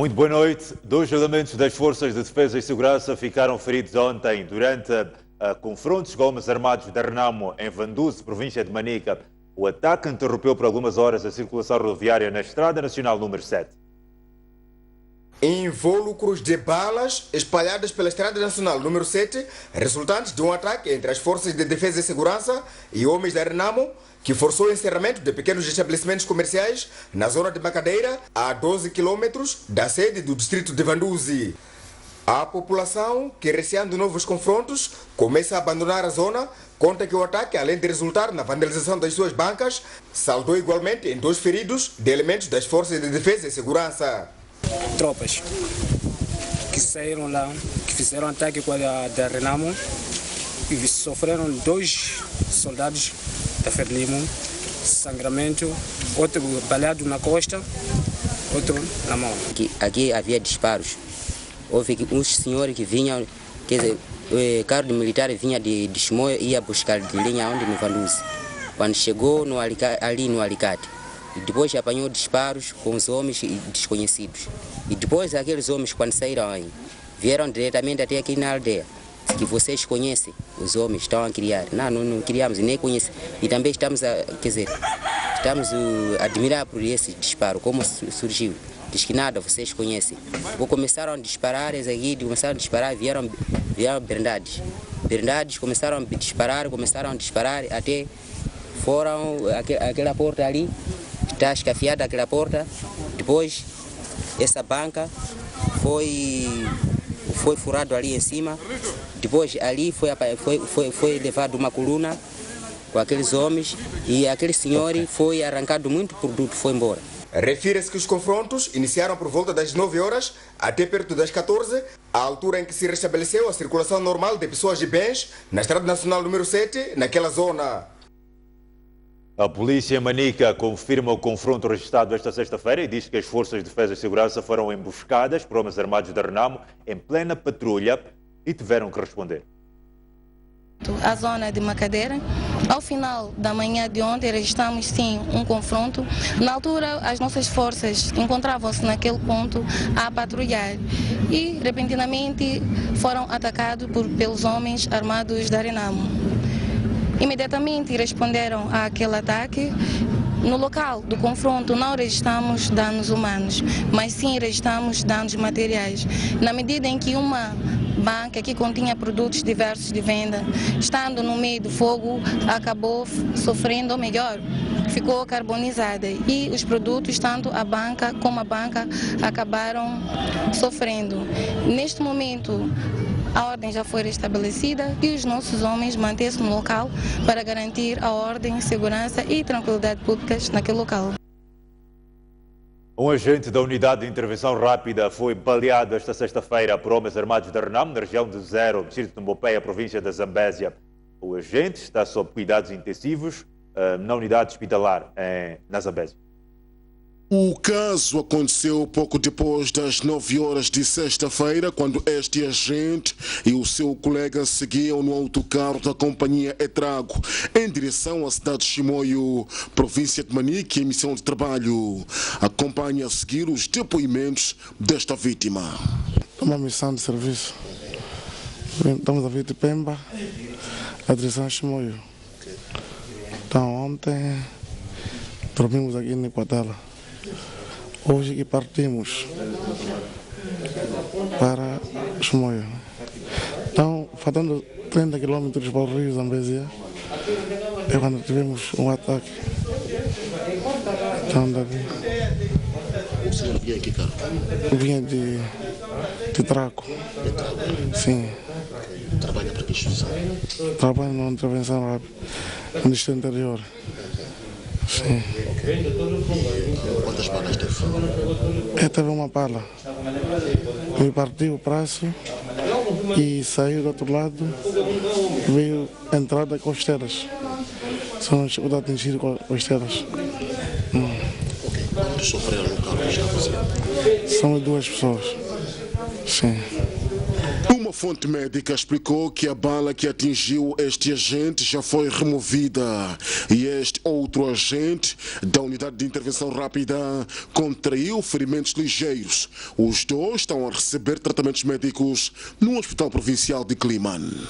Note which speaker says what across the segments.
Speaker 1: Muito boa noite. 2 elementos das Forças de Defesa e Segurança ficaram feridos ontem durante confrontos com homens armados da Renamo em Vanduze, província de Manica. O ataque interrompeu por algumas horas a circulação rodoviária na Estrada Nacional número 7.
Speaker 2: Invólucros de balas espalhadas pela Estrada Nacional número 7, resultantes de um ataque entre as Forças de Defesa e Segurança e homens da Renamo, que forçou o encerramento de pequenos estabelecimentos comerciais na zona de Macadeira, a 12 quilômetros da sede do distrito de Vanduze. A população, que receando novos confrontos, começa a abandonar a zona, conta que o ataque, além de resultar na vandalização das suas bancas, saldou igualmente em 2 feridos de elementos das Forças de Defesa e Segurança.
Speaker 3: Tropas que saíram lá, que fizeram ataque com a da Renamo e sofreram 2 soldados da Frelimo, sangramento, outro baleado na costa, outro na mão.
Speaker 4: Aqui havia disparos. Houve uns senhores que vinham, quer dizer, o carro de militar vinha de Chimoio e ia buscar de linha onde no Vanduze. Quando chegou ali no Alicate, e depois apanhou disparos com os homens desconhecidos. E depois aqueles homens, quando saíram aí, vieram diretamente até aqui na aldeia. Que vocês conhecem, os homens estão a criar. Não criamos, nem conhecem. E também estamos a admirar por esse disparo, como surgiu. Diz que nada, vocês conhecem. Começaram a disparar, vieram Bernardes, começaram a disparar, até foram aquela porta ali, está escafiada aquela porta. Depois, essa banca foi furado ali em cima. Depois ali foi levado uma coluna com aqueles homens e aquele senhor foi arrancado muito produto, foi embora.
Speaker 2: Refere-se que os confrontos iniciaram por volta das 9 horas até perto das 14, a altura em que se restabeleceu a circulação normal de pessoas e bens na Estrada Nacional número 7, naquela zona.
Speaker 1: A polícia Manica confirma o confronto registrado esta sexta-feira e diz que as Forças de Defesa e Segurança foram emboscadas por homens armados da Renamo em plena patrulha e tiveram que responder.
Speaker 5: A zona de Macadeira, ao final da manhã de ontem registramos sim um confronto. Na altura as nossas forças encontravam-se naquele ponto a patrulhar e repentinamente foram atacados pelos homens armados da Renamo. Imediatamente responderam àquele ataque. No local do confronto não registramos danos humanos, mas sim registramos danos materiais. Na medida em que uma banca que continha produtos diversos de venda, estando no meio do fogo, acabou sofrendo, ou melhor, ficou carbonizada. E os produtos, tanto a banca como a banca, acabaram sofrendo. Neste momento, a ordem já foi restabelecida e os nossos homens mantêm-se no local para garantir a ordem, segurança e tranquilidade públicas naquele local.
Speaker 1: Um agente da Unidade de Intervenção Rápida foi baleado esta sexta-feira por homens armados da Renamo, na região de Zero, distrito de Mbopeia, província da Zambésia. O agente está sob cuidados intensivos na unidade hospitalar na Zambésia.
Speaker 6: O caso aconteceu pouco depois das 9 horas de sexta-feira, quando este agente e o seu colega seguiam no autocarro da companhia Etrago em direção à cidade de Chimoio, província de Manica, em missão de trabalho. Acompanhe a seguir os depoimentos desta vítima.
Speaker 7: Uma missão de serviço. Estamos a vir de Pemba, a direção de Chimoio. Então ontem dormimos aqui em Ipatala. Hoje que partimos para Chimoio. Então, faltando 30 quilômetros para o Rio Zambésia, é quando tivemos um ataque. Então, daqui.
Speaker 6: O senhor vinha em que carro?
Speaker 7: Vinha de Traco.
Speaker 6: De Trago?
Speaker 7: Sim.
Speaker 6: Trabalha para que instituição?
Speaker 7: Trabalho na intervenção rápida, no distrito interior. Sim.
Speaker 6: Quantas balas teve?
Speaker 7: Teve uma bala. Me partiu o braço e saiu do outro lado, veio a entrada costeiras. Só não chegou a atingir costeiras.
Speaker 6: Ok. Quantos sofreram no carro que está fazendo?
Speaker 7: São 2 pessoas. Sim.
Speaker 6: Uma Uma fonte médica explicou que a bala que atingiu este agente já foi removida e este outro agente da unidade de intervenção rápida contraiu ferimentos ligeiros. Os dois estão a receber tratamentos médicos no Hospital Provincial de Climane.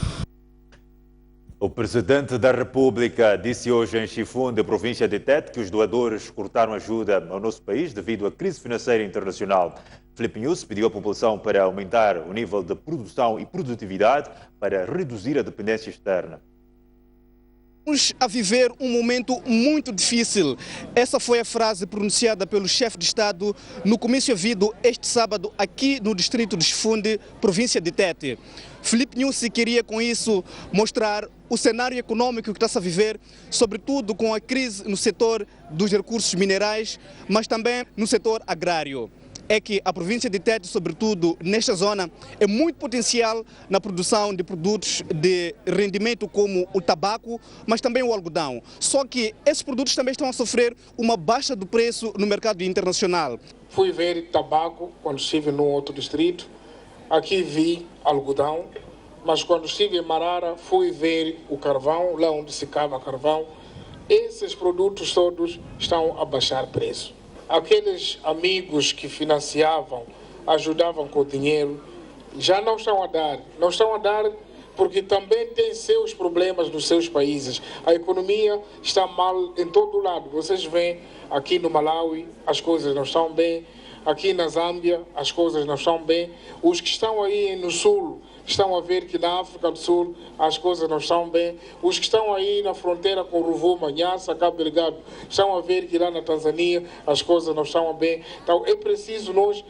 Speaker 1: O Presidente da República disse hoje em Chifunde, província de Tete, que os doadores cortaram ajuda ao nosso país devido à crise financeira internacional. Filipe News pediu à população para aumentar o nível de produção e produtividade para reduzir a dependência externa.
Speaker 8: Estamos a viver um momento muito difícil. Essa foi a frase pronunciada pelo chefe de Estado no comício havido este sábado aqui no distrito de Chifunde, província de Tete. Filipe Nyusi queria com isso mostrar o cenário econômico que está-se a viver, sobretudo com a crise no setor dos recursos minerais, mas também no setor agrário. É que a província de Tete, sobretudo nesta zona, é muito potencial na produção de produtos de rendimento como o tabaco, mas também o algodão. Só que esses produtos também estão a sofrer uma baixa do preço no mercado internacional.
Speaker 9: Fui ver tabaco quando estive no outro distrito, aqui vi algodão, mas quando estive em Marara fui ver o carvão, lá onde se cava carvão. Esses produtos todos estão a baixar preço. Aqueles amigos que financiavam, ajudavam com o dinheiro, já não estão a dar. Não estão a dar porque também têm seus problemas nos seus países. A economia está mal em todo lado. Vocês veem aqui no Malawi, as coisas não estão bem. Aqui na Zâmbia, as coisas não estão bem. Os que estão aí no sul estão a ver que na África do Sul as coisas não estão bem. Os que estão aí na fronteira com Ruvuma, Nyassa, Cabo Delgado, estão a ver que lá na Tanzânia as coisas não estão bem. Então é preciso nós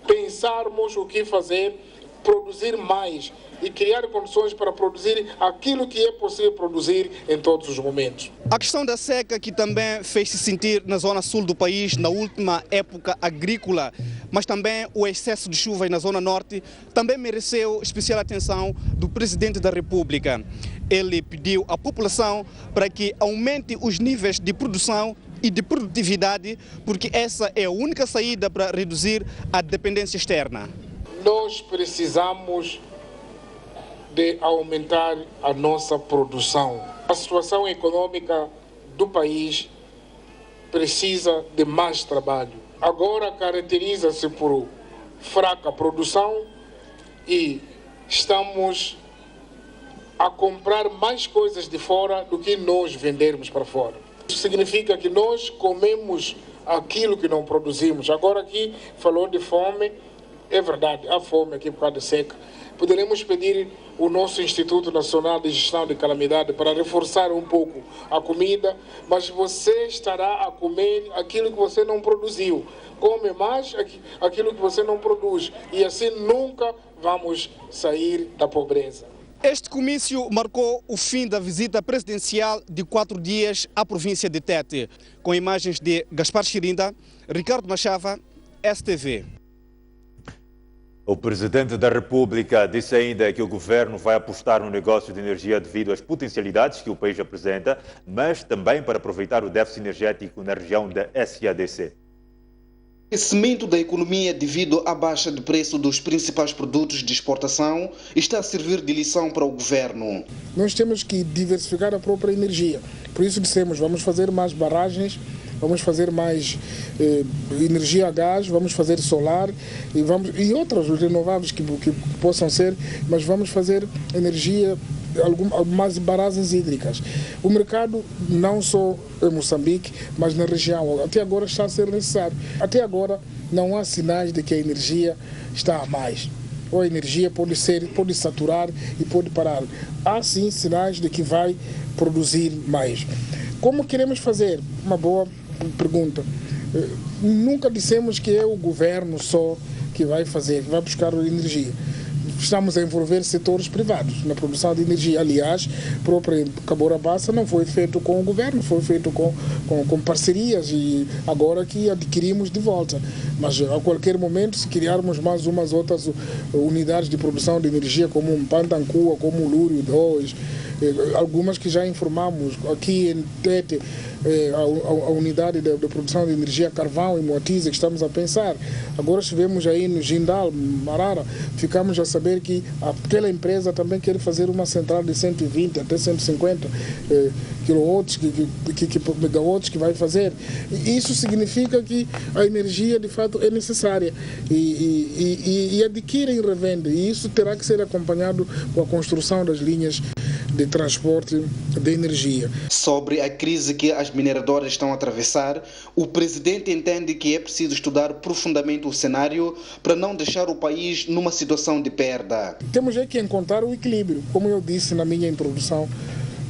Speaker 9: pensarmos o que fazer, produzir mais e criar condições para produzir aquilo que é possível produzir em todos os momentos.
Speaker 8: A questão da seca, que também fez-se sentir na zona sul do país na última época agrícola, mas também o excesso de chuvas na zona norte, também mereceu especial atenção do Presidente da República. Ele pediu à população para que aumente os níveis de produção e de produtividade, porque essa é a única saída para reduzir a dependência externa.
Speaker 9: Nós precisamos de aumentar a nossa produção. A situação econômica do país precisa de mais trabalho. Agora caracteriza-se por fraca produção e estamos a comprar mais coisas de fora do que nós vendermos para fora. Isso significa que nós comemos aquilo que não produzimos. Agora aqui falou de fome, é verdade, há fome aqui por causa da seca. Poderemos pedir o nosso Instituto Nacional de Gestão de Calamidade para reforçar um pouco a comida, mas você estará a comer aquilo que você não produziu. Come mais aquilo que você não produz e assim nunca vamos sair da pobreza.
Speaker 8: Este comício marcou o fim da visita presidencial de 4 dias à província de Tete, com imagens de Gaspar Chirinda, Ricardo Machava, STV.
Speaker 1: O Presidente da República disse ainda que o governo vai apostar no negócio de energia devido às potencialidades que o país apresenta, mas também para aproveitar o déficit energético na região da SADC.
Speaker 10: O crescimento da economia devido à baixa de preço dos principais produtos de exportação está a servir de lição para o governo.
Speaker 11: Nós temos que diversificar a própria energia. Por isso dissemos, vamos fazer mais barragens, vamos fazer mais energia a gás, vamos fazer solar e outras renováveis que possam ser, mas vamos fazer energia, mais barragens hídricas. O mercado, não só em Moçambique, mas na região, até agora está a ser necessário. Até agora não há sinais de que a energia está a mais. Ou a energia pode saturar e pode parar. Há sim sinais de que vai produzir mais. Como queremos fazer? Uma boa pergunta. Nunca dissemos que é o governo só que vai fazer, que vai buscar energia. Estamos a envolver setores privados na produção de energia. Aliás, a própria Cabora Bassa não foi feito com o governo, foi feito com parcerias e agora que adquirimos de volta. Mas a qualquer momento, se criarmos mais umas outras unidades de produção de energia, como um Pantancua, como o Lúrio 2, algumas que já informamos aqui em Tete, a unidade de produção de energia carvão e Moatize, que estamos a pensar. Agora estivemos aí no Jindal, Marara, ficamos a saber que aquela empresa também quer fazer uma central de 120 até 150 quilowatts, megawatts que vai fazer. E isso significa que a energia de fato é necessária e adquire e revende. E isso terá que ser acompanhado com a construção das linhas de transporte de energia.
Speaker 10: Sobre a crise que as mineradoras estão a atravessar, o presidente entende que é preciso estudar profundamente o cenário para não deixar o país numa situação de perda.
Speaker 11: Temos que encontrar o equilíbrio. Como eu disse na minha introdução,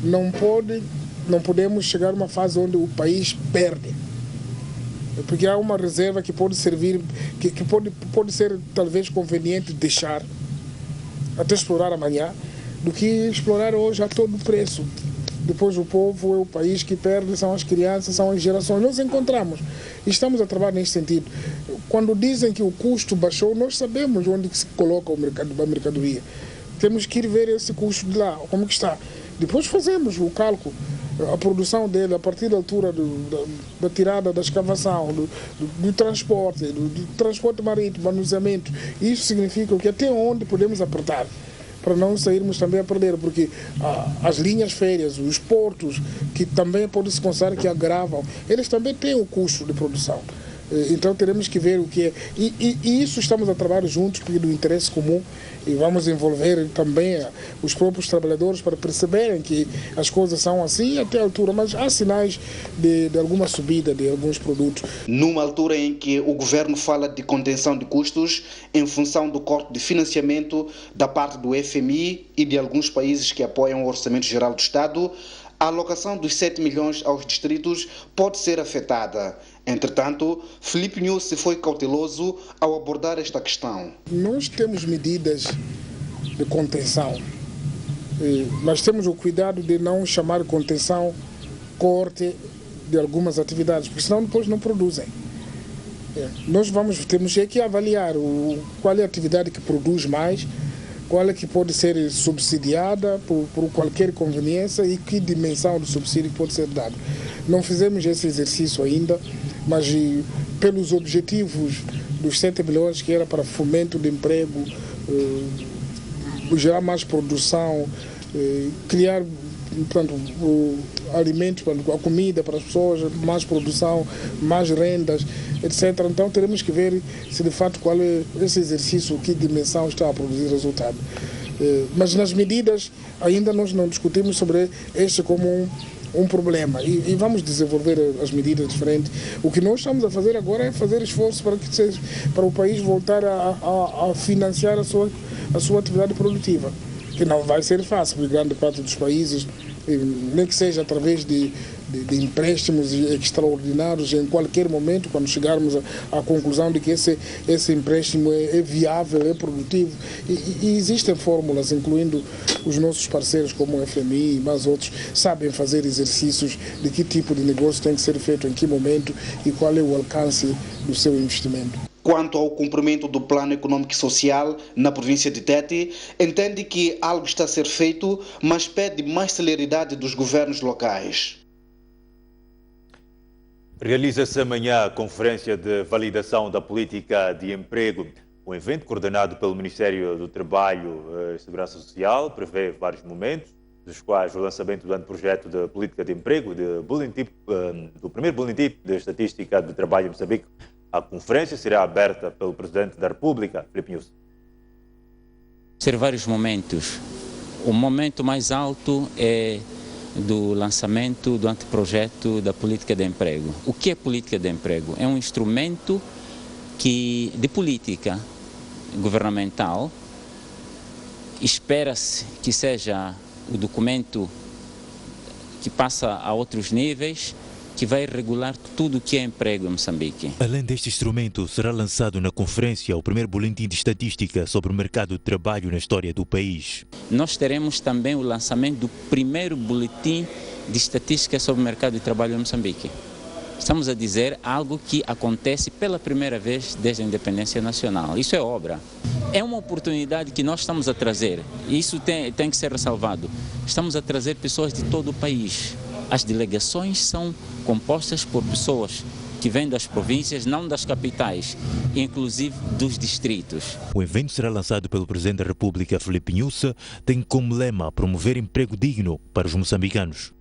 Speaker 11: não podemos chegar a uma fase onde o país perde. Porque há uma reserva que pode servir, que pode ser talvez conveniente deixar até explorar amanhã, do que explorar hoje a todo preço. Depois o povo é o país que perde, são as crianças, são as gerações. Nós encontramos e estamos a trabalhar nesse sentido. Quando dizem que o custo baixou, nós sabemos onde se coloca a mercadoria. Temos que ir ver esse custo de lá, como que está. Depois fazemos o cálculo, a produção dele a partir da altura da tirada da escavação, do transporte marítimo, manuseamento. Isso significa que até onde podemos apertar, para não sairmos também a perder, porque as linhas férreas, os portos, que também pode-se considerar que agravam, eles também têm o custo de produção. Então teremos que ver o que é. E isso estamos a trabalhar juntos do interesse comum e vamos envolver também os próprios trabalhadores para perceberem que as coisas são assim até a altura, mas há sinais de alguma subida de alguns produtos.
Speaker 10: Numa altura em que o governo fala de contenção de custos em função do corte de financiamento da parte do FMI e de alguns países que apoiam o Orçamento Geral do Estado, a alocação dos 7 milhões aos distritos pode ser afetada. Entretanto, Filipe Nussi foi cauteloso ao abordar esta questão.
Speaker 11: Nós temos medidas de contenção, mas temos o cuidado de não chamar contenção corte de algumas atividades, porque senão depois não produzem. Nós temos que avaliar qual é a atividade que produz mais, qual é que pode ser subsidiada por qualquer conveniência e que dimensão do subsídio pode ser dado. Não fizemos esse exercício ainda, mas pelos objetivos dos 7 bilhões, que era para fomento de emprego, gerar mais produção, criar alimentos, a comida para as pessoas, mais produção, mais rendas, etc. Então teremos que ver se de fato qual é esse exercício, que dimensão está a produzir resultado. Mas nas medidas ainda nós não discutimos sobre este como um problema e vamos desenvolver as medidas diferentes. O que nós estamos a fazer agora é fazer esforço para o país voltar a financiar a sua atividade produtiva, que não vai ser fácil, porque grande parte dos países, nem que seja através de empréstimos extraordinários em qualquer momento, quando chegarmos à conclusão de que esse empréstimo é viável, é produtivo. E existem fórmulas, incluindo os nossos parceiros como o FMI e mais outros, sabem fazer exercícios de que tipo de negócio tem que ser feito, em que momento e qual é o alcance do seu investimento.
Speaker 10: Quanto ao cumprimento do Plano Econômico e Social na província de Tete, entende que algo está a ser feito, mas pede mais celeridade dos governos locais.
Speaker 1: Realiza-se amanhã a Conferência de Validação da Política de Emprego. Um evento coordenado pelo Ministério do Trabalho e Segurança Social prevê vários momentos, dos quais o lançamento do anteprojeto de política de emprego do primeiro boletim de estatística de trabalho em Moçambique. A conferência será aberta pelo Presidente da República, Filipe Nussi.
Speaker 12: Ser vários momentos. O momento mais alto é do lançamento do anteprojeto da política de emprego. O que é política de emprego? É um instrumento de política governamental. Espera-se que seja o documento que passa a outros níveis, que vai regular tudo o que é emprego em Moçambique.
Speaker 13: Além deste instrumento, será lançado na conferência o primeiro boletim de estatística sobre o mercado de trabalho na história do país.
Speaker 12: Nós teremos também o lançamento do primeiro boletim de estatística sobre o mercado de trabalho em Moçambique. Estamos a dizer algo que acontece pela primeira vez desde a independência nacional. Isso é obra. É uma oportunidade que nós estamos a trazer. Isso tem que ser ressalvado. Estamos a trazer pessoas de todo o país. As delegações são compostas por pessoas que vêm das províncias, não das capitais, inclusive dos distritos.
Speaker 13: O evento será lançado pelo Presidente da República, Filipe Nyusi, tem como lema promover emprego digno para os moçambicanos.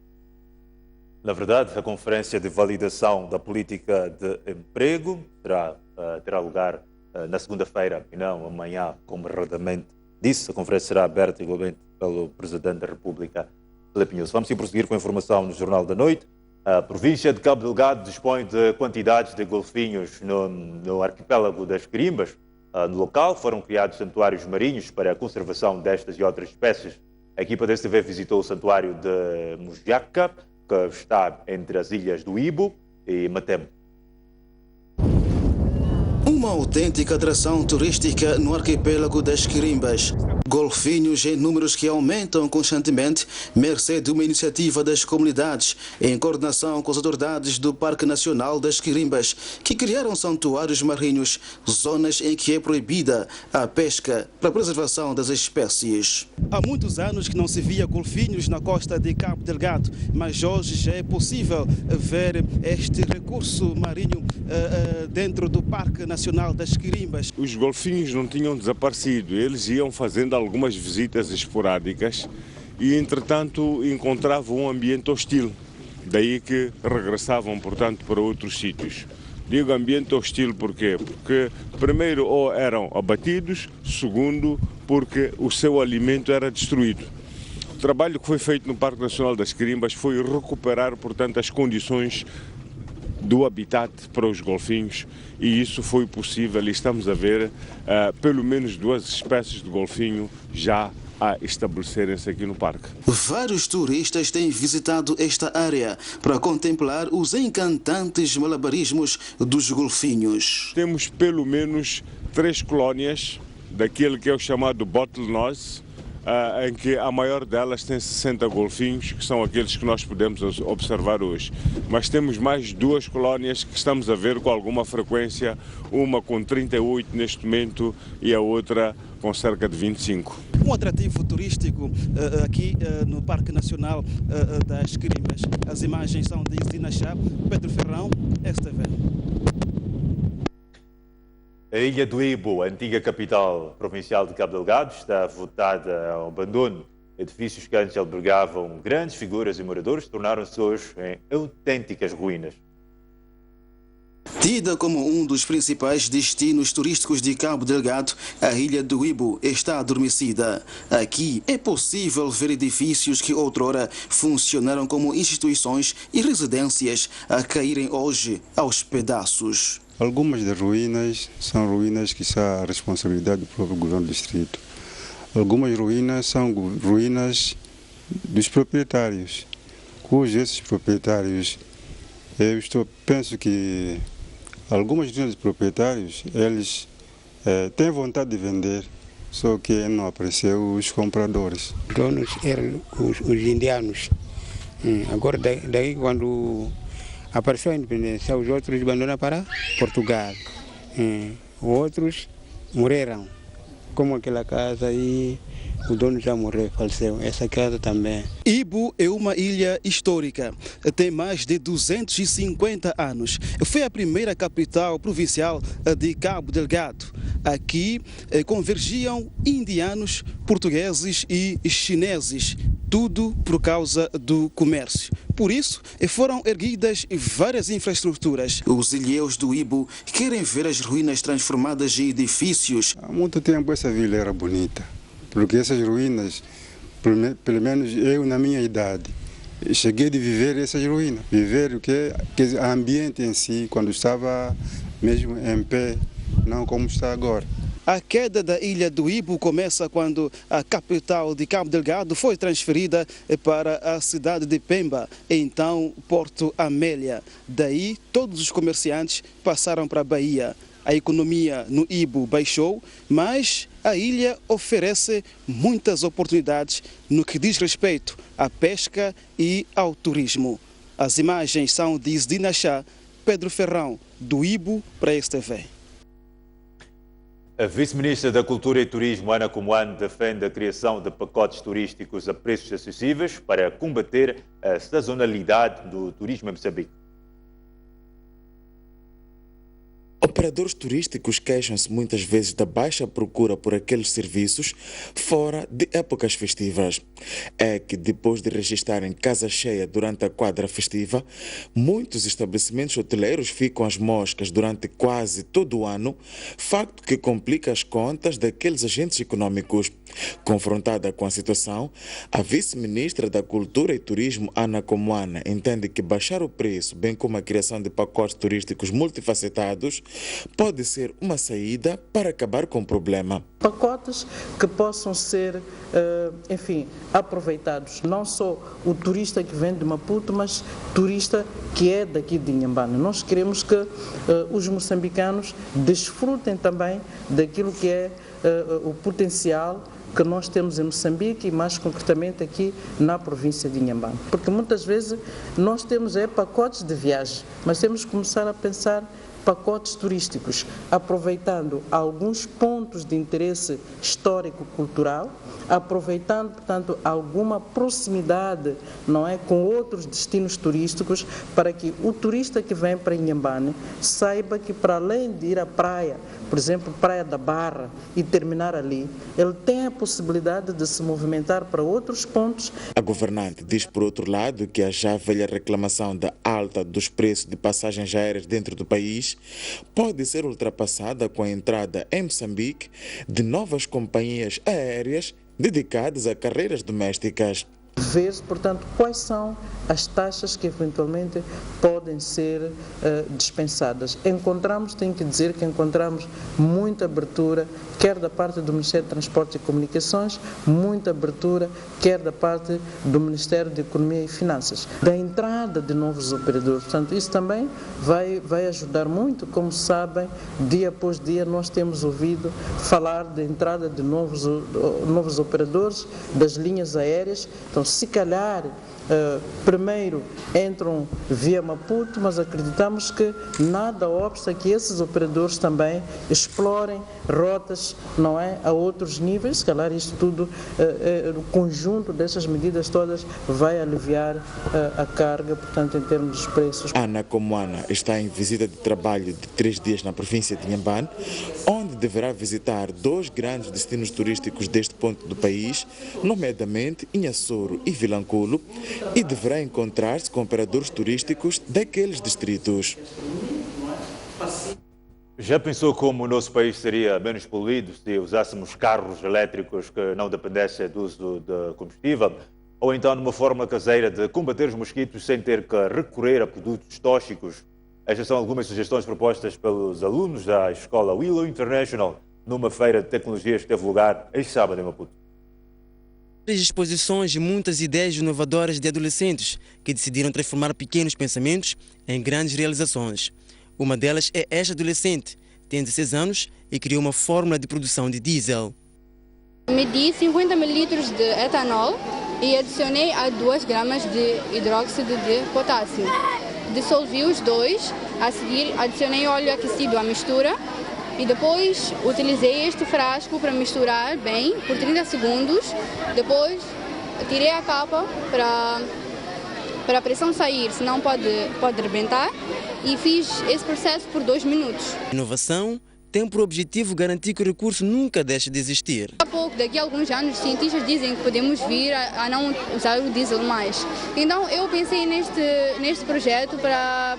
Speaker 1: Na verdade, a conferência de validação da política de emprego terá lugar na segunda-feira e não amanhã, como erradamente disse. A conferência será aberta igualmente pelo Presidente da República, Filipe Nyusi. Vamos sim prosseguir com a informação no Jornal da Noite. A província de Cabo Delgado dispõe de quantidades de golfinhos no arquipélago das Quirimbas. No local foram criados santuários marinhos para a conservação destas e outras espécies. A equipa da STV visitou o santuário de Mujaca, que está entre as ilhas do Ibo e Matembo.
Speaker 14: Uma autêntica atração turística no arquipélago das Quirimbas. Golfinhos em números que aumentam constantemente, mercê de uma iniciativa das comunidades, em coordenação com as autoridades do Parque Nacional das Quirimbas, que criaram santuários marinhos, zonas em que é proibida a pesca para a preservação das espécies.
Speaker 8: Há muitos anos que não se via golfinhos na costa de Cabo Delgado, mas hoje já é possível ver este recurso marinho dentro do Parque Nacional das Quirimbas.
Speaker 15: Os golfinhos não tinham desaparecido, eles iam fazendo algumas visitas esporádicas e, entretanto, encontravam um ambiente hostil. Daí que regressavam, portanto, para outros sítios. Digo ambiente hostil porquê? Porque, primeiro, ou eram abatidos, segundo, porque o seu alimento era destruído. O trabalho que foi feito no Parque Nacional das Quirimbas foi recuperar, portanto, as condições do habitat para os golfinhos, e isso foi possível, e estamos a ver pelo menos 2 espécies de golfinho já a estabelecerem-se aqui no parque.
Speaker 14: Vários turistas têm visitado esta área para contemplar os encantantes malabarismos dos golfinhos.
Speaker 15: Temos pelo menos 3 colónias daquele que é o chamado bottlenose, em que a maior delas tem 60 golfinhos, que são aqueles que nós podemos observar hoje. Mas temos mais 2 colónias que estamos a ver com alguma frequência, uma com 38 neste momento e a outra com cerca de 25.
Speaker 8: Um atrativo turístico aqui no Parque Nacional das Quirimbas. As imagens são de Isinachá, Pedro Ferrão, STV.
Speaker 1: A ilha do Ibo, a antiga capital provincial de Cabo Delgado, está votada ao abandono. Edifícios que antes albergavam grandes figuras e moradores tornaram-se hoje em autênticas ruínas.
Speaker 14: Tida como um dos principais destinos turísticos de Cabo Delgado, a ilha do Ibo está adormecida. Aqui é possível ver edifícios que outrora funcionaram como instituições e residências a caírem hoje aos pedaços.
Speaker 16: Algumas das ruínas são ruínas que são a responsabilidade do próprio governo do distrito. Algumas ruínas são ruínas dos proprietários, cujos esses proprietários, penso que algumas ruínas dos proprietários, eles têm vontade de vender, só que não apareceu os compradores.
Speaker 17: Donos eram os indianos. Agora, daí quando apareceu a independência, os outros abandonaram para Portugal. Outros morreram, como aquela casa aí, o dono já morreu, faleceu. Essa casa também.
Speaker 8: Ibo é uma ilha histórica, tem mais de 250 anos. Foi a primeira capital provincial de Cabo Delgado. Aqui convergiam indianos, portugueses e chineses, tudo por causa do comércio. Por isso, foram erguidas várias infraestruturas.
Speaker 14: Os ilhéus do Ibo querem ver as ruínas transformadas em edifícios.
Speaker 16: Há muito tempo essa vila era bonita, porque essas ruínas, pelo menos eu na minha idade, cheguei de viver essas ruínas, viver o que o ambiente em si, quando estava mesmo em pé, não como está agora.
Speaker 8: A queda da ilha do Ibo começa quando a capital de Cabo Delgado foi transferida para a cidade de Pemba, então Porto Amélia. Daí todos os comerciantes passaram para a Bahia. A economia no Ibo baixou, mas a ilha oferece muitas oportunidades no que diz respeito à pesca e ao turismo. As imagens são de Isinachá, Pedro Ferrão, do Ibo para a STV.
Speaker 1: A vice-ministra da Cultura e Turismo, Ana Comoane, defende a criação de pacotes turísticos a preços acessíveis para combater a sazonalidade do turismo em Moçambique.
Speaker 18: Operadores turísticos queixam-se muitas vezes da baixa procura por aqueles serviços fora de épocas festivas. É que depois de registrarem casa cheia durante a quadra festiva, muitos estabelecimentos hoteleiros ficam às moscas durante quase todo o ano, facto que complica as contas daqueles agentes econômicos. Confrontada com a situação, a vice-ministra da Cultura e Turismo, Ana Comoane, entende que baixar o preço, bem como a criação de pacotes turísticos multifacetados, pode ser uma saída para acabar com o problema.
Speaker 19: Pacotes que possam ser, aproveitados. Não só o turista que vem de Maputo, mas turista que é daqui de Inhambane. Nós queremos que os moçambicanos desfrutem também daquilo que é o potencial que nós temos em Moçambique e mais concretamente aqui na província de Inhambane. Porque muitas vezes nós temos pacotes de viagem, mas temos que começar a pensar pacotes turísticos, aproveitando alguns pontos de interesse histórico-cultural, aproveitando, portanto, alguma proximidade, não é, com outros destinos turísticos, para que o turista que vem para Inhambane saiba que, para além de ir à praia, por exemplo, Praia da Barra, e terminar ali, ele tem a possibilidade de se movimentar para outros pontos.
Speaker 18: A governante diz, por outro lado, que a já velha reclamação da alta dos preços de passagens aéreas dentro do país pode ser ultrapassada com a entrada em Moçambique de novas companhias aéreas dedicadas a carreiras domésticas.
Speaker 19: Ver, portanto, quais são as taxas que eventualmente podem ser dispensadas. Tenho que dizer que encontramos muita abertura, quer da parte do Ministério de Transportes e Comunicações, muita abertura, quer da parte do Ministério de Economia e Finanças, da entrada de novos operadores. Portanto, isso também vai ajudar muito. Como sabem, dia após dia nós temos ouvido falar da entrada de novos operadores das linhas aéreas. Então, se calhar, primeiro entram via Maputo, mas acreditamos que nada obsta que esses operadores também explorem rotas, não é, a outros níveis. Se calhar isto tudo, o conjunto dessas medidas todas vai aliviar a carga, portanto, em termos dos preços.
Speaker 18: Ana Comoane está em visita de trabalho de 3 dias na província de Inhambane, onde deverá visitar 2 grandes destinos turísticos deste ponto do país, nomeadamente Inhassoro e Vilanculo, e deverá encontrar-se com operadores turísticos daqueles distritos.
Speaker 1: Já pensou como o nosso país seria menos poluído se usássemos carros elétricos que não dependessem do uso de combustível? Ou então numa forma caseira de combater os mosquitos sem ter que recorrer a produtos tóxicos? Estas são algumas sugestões propostas pelos alunos da escola Willow International numa feira de tecnologias que teve lugar este sábado em Maputo.
Speaker 20: Exposições e muitas ideias inovadoras de adolescentes que decidiram transformar pequenos pensamentos em grandes realizações. Uma delas é esta adolescente, tem 16 anos e criou uma fórmula de produção de diesel.
Speaker 21: Medi 50 ml de etanol e adicionei a 2 gramas de hidróxido de potássio. Dissolvi os dois, a seguir adicionei óleo aquecido à mistura e depois utilizei este frasco para misturar bem por 30 segundos. Depois tirei a capa para a pressão sair, senão pode rebentar, e fiz esse processo por 2 minutos.
Speaker 20: A inovação tem por objetivo garantir que o recurso nunca deixe de existir.
Speaker 21: Daqui a alguns anos, os cientistas dizem que podemos vir a não usar o diesel mais. Então eu pensei neste projeto para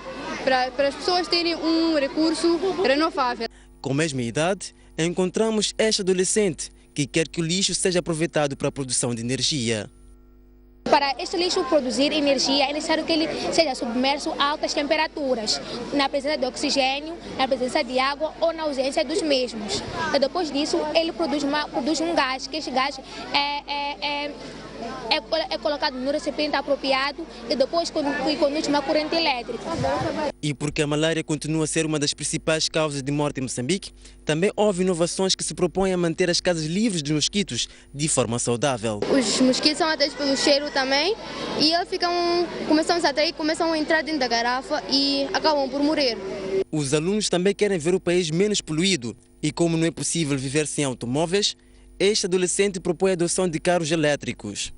Speaker 21: as pessoas terem um recurso renovável.
Speaker 20: Com a mesma idade, encontramos esta adolescente que quer que o lixo seja aproveitado para a produção de energia.
Speaker 22: Para este lixo produzir energia, é necessário que ele seja submerso a altas temperaturas, na presença de oxigênio, na presença de água ou na ausência dos mesmos. E depois disso, ele produz um gás, que este gás é colocado no recipiente apropriado e depois conduz na corrente elétrica.
Speaker 20: E porque a malária continua a ser uma das principais causas de morte em Moçambique, também houve inovações que se propõem a manter as casas livres de mosquitos de forma saudável.
Speaker 21: Os mosquitos são atraídos pelo cheiro também e eles começam a se atrair, começam a entrar dentro da garrafa e acabam por morrer.
Speaker 20: Os alunos também querem ver o país menos poluído e, como não é possível viver sem automóveis, este adolescente propõe a adoção de carros elétricos.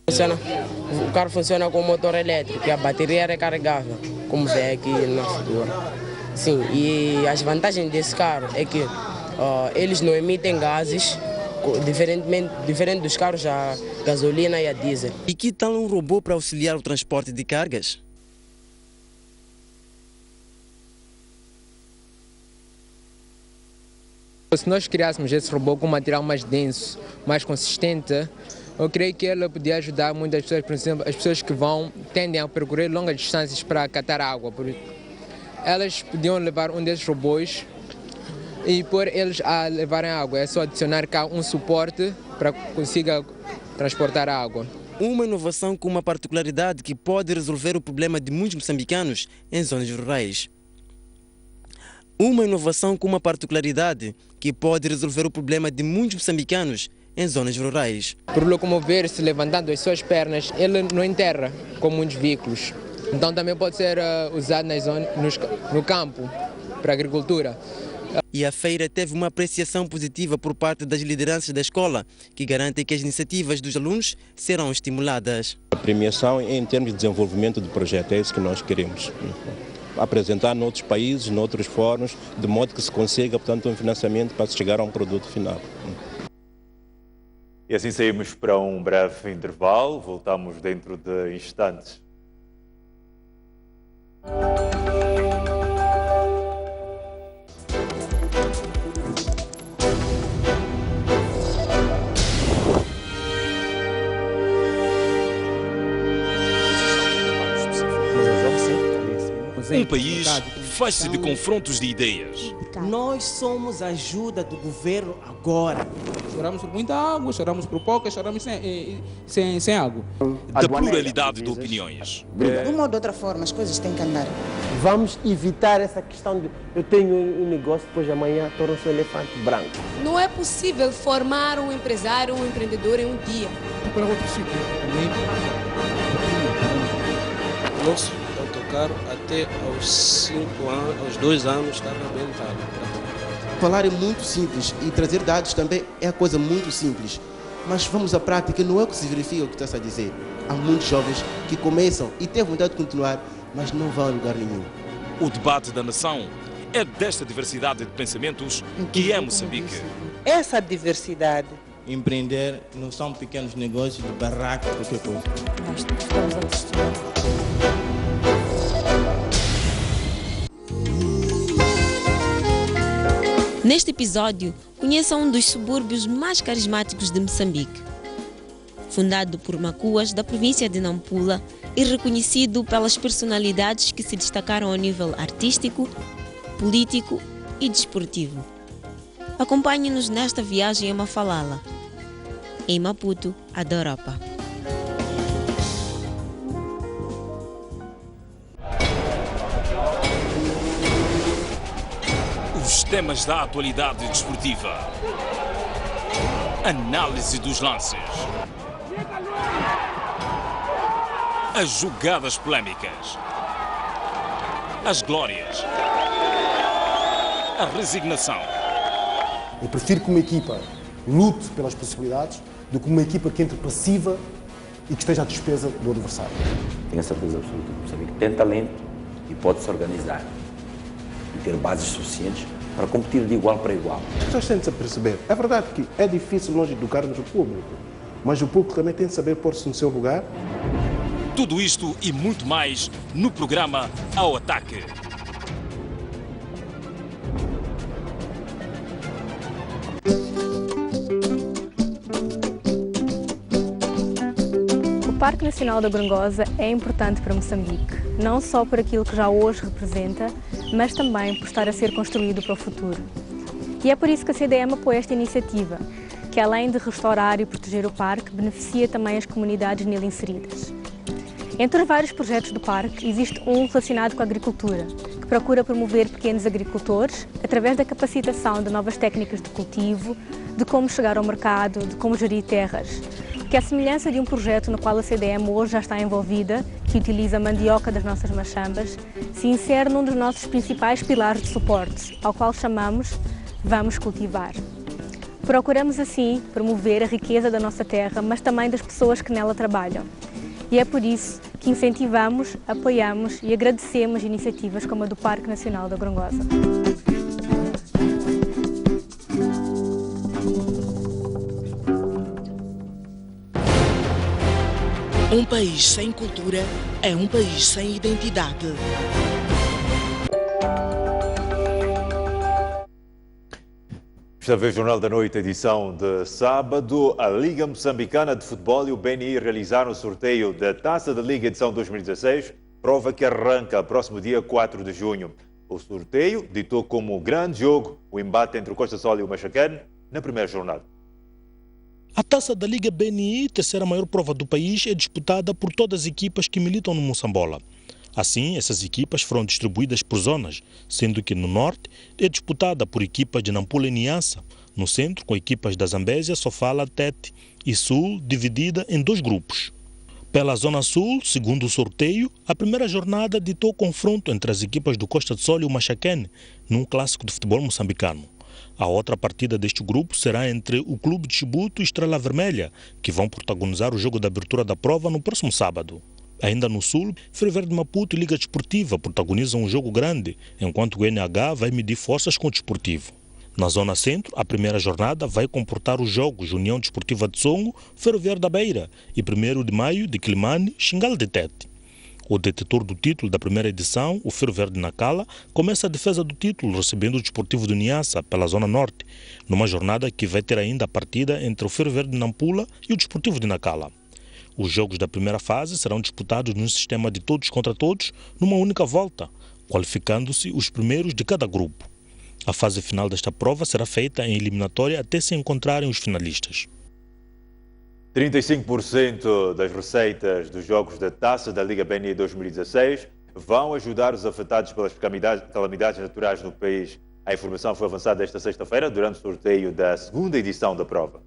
Speaker 3: O carro funciona com motor elétrico e a bateria é recarregável, como vê aqui na figura. Sim, e as vantagens desse carro é que eles não emitem gases, diferente dos carros a gasolina e a diesel.
Speaker 20: E que tal um robô para auxiliar o transporte de cargas?
Speaker 4: Se nós criássemos esse robô com um material mais denso, mais consistente, eu creio que ele podia ajudar muitas pessoas, por exemplo, as pessoas que tendem a percorrer longas distâncias para catar água. Elas podiam levar um desses robôs e pôr eles a levarem água. É só adicionar cá um suporte para que consiga transportar a água.
Speaker 20: Uma inovação com uma particularidade que pode resolver o problema de muitos moçambicanos em zonas rurais. Uma inovação com uma particularidade que pode resolver o problema de muitos moçambicanos em zonas rurais.
Speaker 4: Por locomover-se levantando as suas pernas, ele não enterra como muitos veículos. Então também pode ser usado no campo, para a agricultura.
Speaker 20: E a feira teve uma apreciação positiva por parte das lideranças da escola, que garantem que as iniciativas dos alunos serão estimuladas.
Speaker 23: A premiação é em termos de desenvolvimento do projeto, é isso que nós queremos. Apresentar noutros países, noutros fóruns, de modo que se consiga, portanto, um financiamento para se chegar a um produto final.
Speaker 1: E assim saímos para um breve intervalo, voltamos dentro de instantes.
Speaker 24: Um país faz-se de confrontos de ideias.
Speaker 25: Nós somos a ajuda do governo agora.
Speaker 26: Choramos por muita água, choramos por pouca, choramos sem água.
Speaker 24: Da pluralidade de opiniões.
Speaker 27: De uma ou de outra forma, as coisas têm que andar.
Speaker 28: Vamos evitar essa questão de eu tenho um negócio, depois amanhã torna-se um elefante branco.
Speaker 29: Não é possível formar um empresário, um empreendedor em um dia.
Speaker 26: Para outro sítio também.
Speaker 30: Nosso autocarro até aos 5 anos, aos 2 anos está arrebentado.
Speaker 31: Falar é muito simples e trazer dados também é a coisa muito simples. Mas vamos à prática, não é o que se verifica o que está a dizer. Há muitos jovens que começam e têm vontade de continuar, mas não vão a lugar nenhum.
Speaker 24: O debate da nação é desta diversidade de pensamentos que é Moçambique.
Speaker 27: Essa diversidade.
Speaker 30: Empreender não são pequenos negócios de barraco, qualquer coisa.
Speaker 27: Nós estamos a testemunhar.
Speaker 32: Neste episódio, conheça um dos subúrbios mais carismáticos de Moçambique. Fundado por macuas da província de Nampula e reconhecido pelas personalidades que se destacaram ao nível artístico, político e desportivo. Acompanhe-nos nesta viagem a Mafalala, em Maputo, a da Europa.
Speaker 24: Os temas da atualidade desportiva. Análise dos lances. As jogadas polémicas. As glórias. A resignação.
Speaker 33: Eu prefiro que uma equipa lute pelas possibilidades do que uma equipa que entre passiva e que esteja à despesa do adversário.
Speaker 34: Tenho a certeza absoluta que Moçambique tem talento e pode se organizar e ter bases suficientes para competir de igual para igual.
Speaker 33: As pessoas têm de se perceber. É verdade que é difícil nós educarmos o público, mas o público também tem de saber pôr-se no seu lugar.
Speaker 24: Tudo isto e muito mais no programa Ao Ataque.
Speaker 35: O Parque Nacional da Gorongosa é importante para Moçambique, não só por aquilo que já hoje representa, mas também por estar a ser construído para o futuro. E é por isso que a CDM apoia esta iniciativa, que que além de restaurar e proteger o parque, beneficia também as comunidades nele inseridas. Entre os vários projetos do parque, existe um relacionado com a agricultura, que procura promover pequenos agricultores através da capacitação de novas técnicas de cultivo, de como chegar ao mercado, de como gerir terras, que à semelhança de um projeto no qual a CDM hoje já está envolvida, que utiliza a mandioca das nossas machambas, se insere num dos nossos principais pilares de suporte, ao qual chamamos Vamos Cultivar. Procuramos assim promover a riqueza da nossa terra, mas também das pessoas que nela trabalham. E é por isso que incentivamos, apoiamos e agradecemos iniciativas como a do Parque Nacional da Grongosa.
Speaker 2: Um país sem cultura é um país sem identidade.
Speaker 1: Esta vez, Jornal da Noite, edição de sábado, a Liga Moçambicana de Futebol e o BNI realizaram o sorteio da Taça da Liga edição 2016, prova que arranca próximo dia 4 de junho. O sorteio ditou como grande jogo o embate entre o Costa Sol e o Machacane na primeira jornada.
Speaker 5: A Taça da Liga BNI, terceira maior prova do país, é disputada por todas as equipas que militam no Moçambola. Assim, essas equipas foram distribuídas por zonas, sendo que no norte é disputada por equipas de Nampula e Niassa, no centro com equipas da Zambésia, Sofala, Tete e Sul, dividida em dois grupos. Pela Zona Sul, segundo o sorteio, a primeira jornada ditou confronto entre as equipas do Costa do Sol e o Machacane, num clássico de futebol moçambicano. A outra partida deste grupo será entre o Clube de Chibuto e Estrela Vermelha, que vão protagonizar o jogo de abertura da prova no próximo sábado. Ainda no Sul, Frio Verde Maputo e Liga Desportiva protagonizam um jogo grande, enquanto o NH vai medir forças com o Desportivo. Na Zona Centro, a primeira jornada vai comportar os jogos União Desportiva de Songo, Ferroviário da Beira e 1º de Maio de Quilimane, Xingal de Tete. O detetor do título da primeira edição, o Ferro Verde Nacala, começa a defesa do título recebendo o Desportivo de Niassa pela Zona Norte, numa jornada que vai ter ainda a partida entre o Ferro Verde de Nampula e o Desportivo de Nacala. Os jogos da primeira fase serão disputados num sistema de todos contra todos, numa única volta, qualificando-se os primeiros de cada grupo. A fase final desta prova será feita em eliminatória até se encontrarem os finalistas.
Speaker 1: 35% das receitas dos jogos da Taça da Liga BNI 2016 vão ajudar os afetados pelas calamidades naturais no país. A informação foi avançada esta sexta-feira durante o sorteio da segunda edição da prova.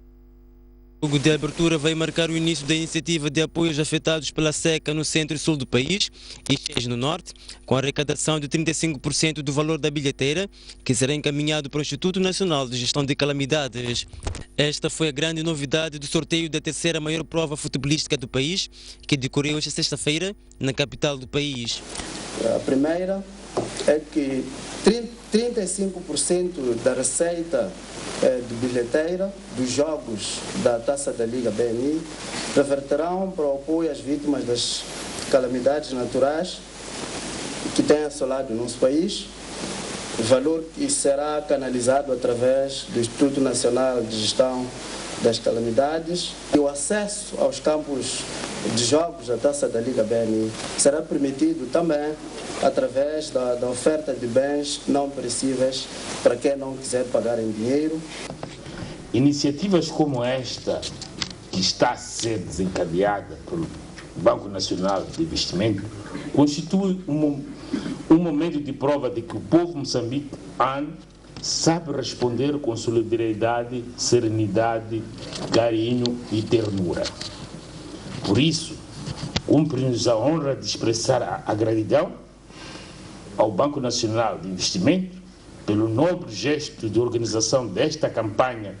Speaker 20: O jogo de abertura vai marcar o início da iniciativa de apoio aos afetados pela seca no centro e sul do país e cheios no norte, com a arrecadação de 35% do valor da bilheteira, que será encaminhado para o Instituto Nacional de Gestão de Calamidades. Esta foi a grande novidade do sorteio da terceira maior prova futebolística do país, que decorreu esta sexta-feira na capital do país.
Speaker 6: A primeira é que 35% da receita de bilheteira dos jogos da Taça da Liga BNI reverterão para o apoio às vítimas das calamidades naturais que têm assolado o nosso país, valor que será canalizado através do Instituto Nacional de Gestão das Calamidades, e o acesso aos campos de jogos da Taça da Liga BNI será permitido também através da oferta de bens não perecíveis para quem não quiser pagar em dinheiro.
Speaker 7: Iniciativas como esta, que está a ser desencadeada pelo Banco Nacional de Investimento, constitui um momento de prova de que o povo moçambicano sabe responder com solidariedade, serenidade, carinho e ternura. Por isso, cumpre-nos a honra de expressar a gratidão ao Banco Nacional de Investimento pelo nobre gesto de organização desta campanha.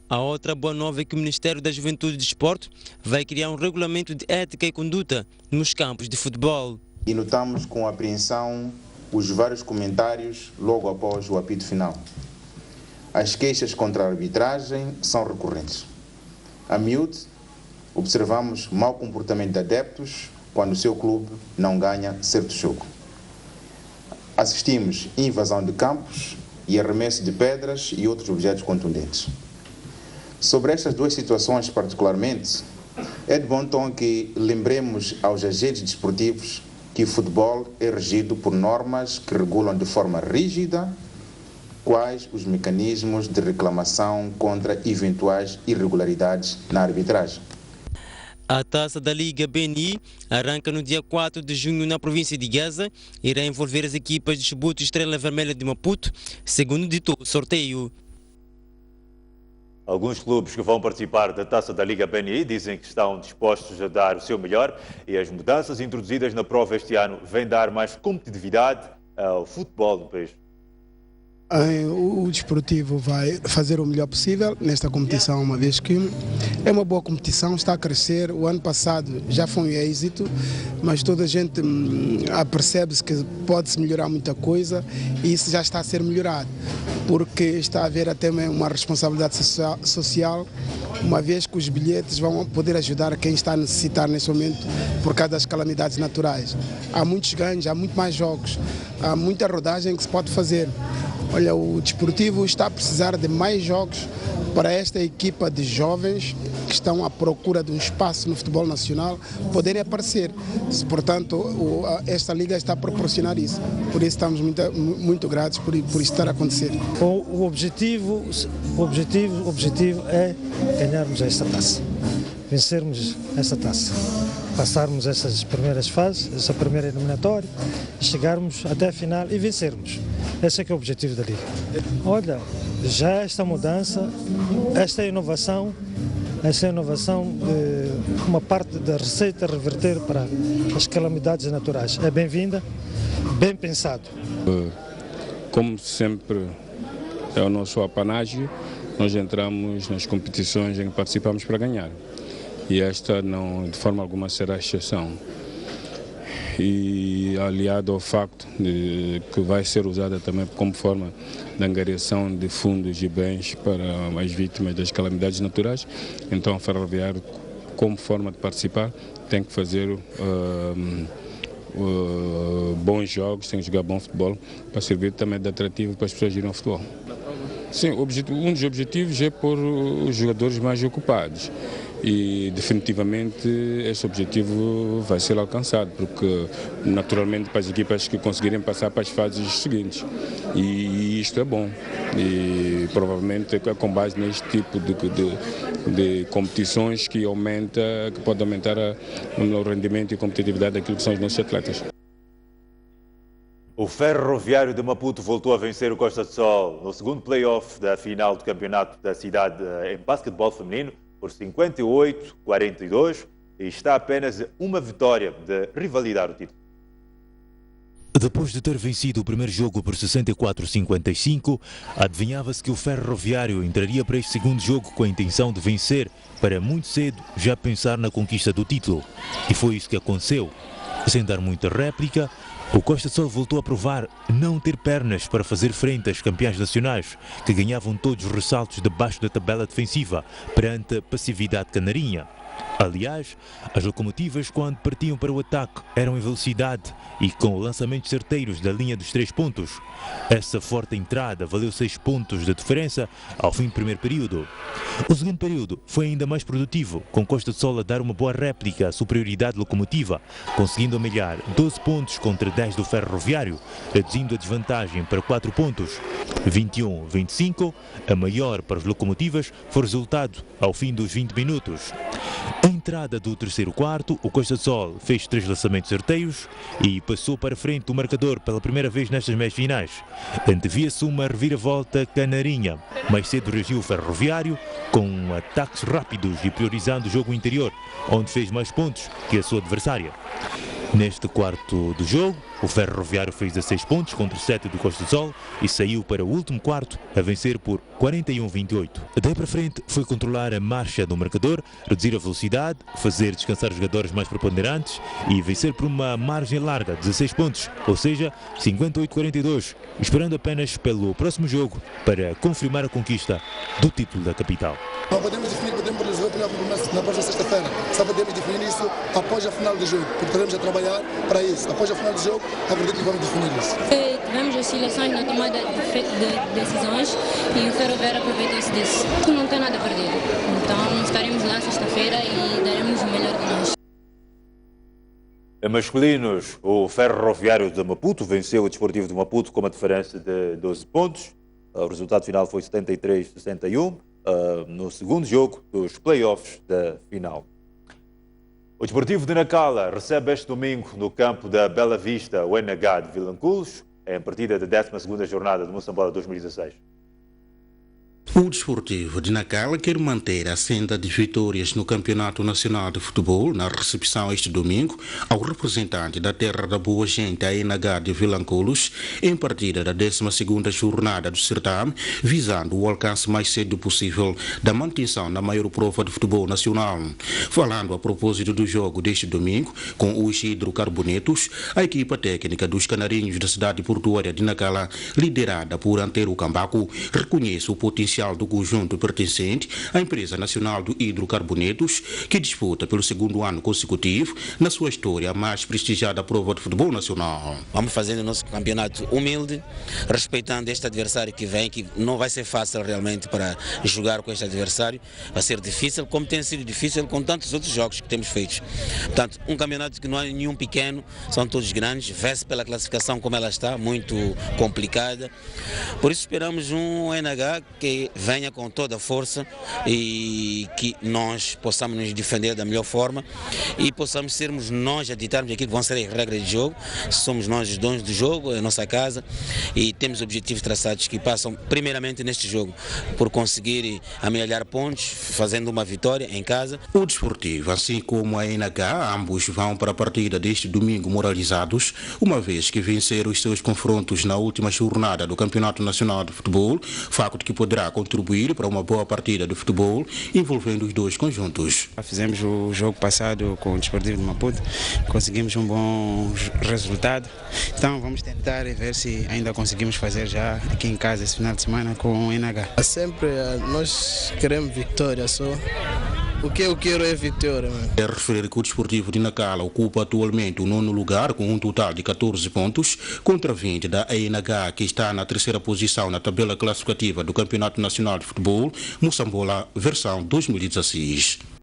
Speaker 20: A outra boa nova é que o Ministério da Juventude e Desporto vai criar um regulamento de ética e conduta nos campos de futebol.
Speaker 8: E notamos com apreensão os vários comentários logo após o apito final. As queixas contra a arbitragem são recorrentes. A miúde, observamos mau comportamento de adeptos quando o seu clube não ganha certo jogo. Assistimos invasão de campos e arremesso de pedras e outros objetos contundentes. Sobre estas duas situações particularmente, é de bom tom que lembremos aos agentes desportivos que o futebol é regido por normas que regulam de forma rígida quais os mecanismos de reclamação contra eventuais irregularidades na arbitragem.
Speaker 20: A taça da Liga BNI arranca no dia 4 de junho na província de Gaza e irá envolver as equipas de Chibouto e Estrela Vermelha de Maputo, segundo ditou o sorteio.
Speaker 1: Alguns clubes que vão participar da taça da Liga BNI dizem que estão dispostos a dar o seu melhor e as mudanças introduzidas na prova este ano vêm dar mais competitividade ao futebol do país.
Speaker 3: O desportivo vai fazer o melhor possível nesta competição, uma vez que é uma boa competição, está a crescer. O ano passado já foi um êxito, mas toda a gente apercebe-se que pode-se melhorar muita coisa e isso já está a ser melhorado, porque está a haver até uma responsabilidade social, uma vez que os bilhetes vão poder ajudar a quem está a necessitar nesse momento por causa das calamidades naturais. Há muitos ganhos, há muito mais jogos, há muita rodagem que se pode fazer. Olha, o desportivo está a precisar de mais jogos para esta equipa de jovens que estão à procura de um espaço no futebol nacional poderem aparecer. Portanto, esta liga está a proporcionar isso. Por isso estamos muito gratos por isso estar a acontecer.
Speaker 4: O objetivo é ganharmos esta taça, vencermos esta taça, passarmos essas primeiras fases, essa primeira eliminatória, chegarmos até a final e vencermos. Esse é que é o objetivo da Liga. Olha, já esta mudança, esta inovação de uma parte da receita reverter para as calamidades naturais é bem-vinda, bem pensado.
Speaker 9: Como sempre é o nosso apanágio, nós entramos nas competições em que participamos para ganhar. E esta não, de forma alguma, será exceção. E aliado ao facto de que vai ser usada também como forma de angariação de fundos e bens para as vítimas das calamidades naturais, então o Ferroviário, como forma de participar, tem que fazer bons jogos, tem que jogar bom futebol para servir também de atrativo para as pessoas irem ao futebol. Sim, um dos objetivos é pôr os jogadores mais ocupados. E definitivamente esse objetivo vai ser alcançado, porque naturalmente para as equipas que conseguirem passar para as fases seguintes. E isto é bom. E provavelmente é com base neste tipo de competições que pode aumentar o rendimento e competitividade daquilo que são os nossos atletas.
Speaker 1: O Ferroviário de Maputo voltou a vencer o Costa do Sol no segundo play-off da final do campeonato da cidade em basquetebol feminino por 58-42 e está apenas a uma vitória de revalidar o título.
Speaker 10: Depois de ter vencido o primeiro jogo por 64-55, adivinhava-se que o Ferroviário entraria para este segundo jogo com a intenção de vencer para muito cedo já pensar na conquista do título. E foi isso que aconteceu. Sem dar muita réplica, o Costa do Sol voltou a provar não ter pernas para fazer frente às campeãs nacionais, que ganhavam todos os ressaltos debaixo da tabela defensiva perante a passividade canarinha. Aliás, as locomotivas, quando partiam para o ataque, eram em velocidade e com lançamentos certeiros da linha dos 3 pontos. Essa forte entrada valeu 6 pontos de diferença ao fim do primeiro período. O segundo período foi ainda mais produtivo, com Costa do Sol a dar uma boa réplica à superioridade locomotiva, conseguindo amelhar 12 pontos contra 10 do Ferroviário, reduzindo a desvantagem para 4 pontos. 21-25, a maior para as locomotivas, foi o resultado ao fim dos 20 minutos. A entrada do terceiro quarto, o Costa do Sol fez 3 lançamentos certeiros e passou para frente o marcador pela primeira vez nestas meias finais. Antevia-se uma reviravolta canarinha. Mais cedo reagiu o Ferroviário com ataques rápidos e priorizando o jogo interior, onde fez mais pontos que a sua adversária. Neste quarto do jogo, o Ferroviário fez 16 pontos contra 7 do Costa do Sol e saiu para o último quarto a vencer por 41-28. Daí para frente foi controlar a marcha do marcador, reduzir a velocidade, fazer descansar os jogadores mais preponderantes e vencer por uma margem larga, 16 pontos, ou seja, 58-42, esperando apenas pelo próximo jogo para confirmar a conquista do título da capital.
Speaker 11: Não podemos definir, podemos resolver na próxima sexta-feira. Só podemos definir isso após a final do jogo, porque estaremos a trabalhar para isso. Após a final do jogo, acredito que vamos definir isso.
Speaker 12: Tivemos oscilações na tomada de decisões e o Ferroviário aproveitou-se disso. Não tem nada a perder. Então estaremos lá sexta-feira e daremos o melhor de nós.
Speaker 1: Em masculinos, o Ferroviário de Maputo venceu o Desportivo de Maputo com uma diferença de 12 pontos. O resultado final foi 73-61 no segundo jogo dos playoffs da final. O Desportivo de Nacala recebe este domingo no campo da Bela Vista o NH de Vilanculos, em partida da 12ª jornada do Moçambola 2016.
Speaker 13: O Desportivo de Nacala quer manter a senda de vitórias no Campeonato Nacional de Futebol na recepção este domingo ao representante da Terra da Boa Gente, a NH de Vilanculos, em partida da 12ª jornada do certame, visando o alcance mais cedo possível da manutenção na maior prova de futebol nacional. Falando a propósito do jogo deste domingo, com os hidrocarbonetos, a equipa técnica dos canarinhos da cidade portuária de Nacala, liderada por Antero Cambaco, reconhece o potencial do conjunto pertencente à Empresa Nacional de Hidrocarbonetos, que disputa pelo segundo ano consecutivo na sua história a mais prestigiada prova de futebol nacional.
Speaker 14: Vamos fazendo o nosso campeonato humilde, respeitando este adversário que vem, que não vai ser fácil realmente para jogar com este adversário, vai ser difícil, como tem sido difícil com tantos outros jogos que temos feitos. Portanto, um campeonato que não é nenhum pequeno, são todos grandes, vê-se pela classificação como ela está, muito complicada. Por isso esperamos um NH que venha com toda a força e que nós possamos nos defender da melhor forma e possamos sermos nós a ditarmos aquilo que vão ser as regras de jogo. Somos nós os donos do jogo, é a nossa casa e temos objetivos traçados que passam primeiramente neste jogo por conseguir amealhar pontos, fazendo uma vitória em casa.
Speaker 13: O Desportivo, assim como a NH, ambos vão para a partida deste domingo moralizados, uma vez que venceram os seus confrontos na última jornada do Campeonato Nacional de Futebol, facto que poderá contribuir para uma boa partida de futebol envolvendo os dois conjuntos.
Speaker 15: Fizemos o jogo passado com o Desportivo de Maputo, conseguimos um bom resultado, então vamos tentar ver se ainda conseguimos fazer já aqui em casa esse final de semana com o NH.
Speaker 6: Sempre nós queremos vitória só. O que eu quero é vitória.
Speaker 13: É referir que o Desportivo de Nacala ocupa atualmente o 9º lugar com um total de 14 pontos, contra 20 da ANH, que está na 3ª posição na tabela classificativa do Campeonato Nacional de Futebol, Moçambola, versão 2016.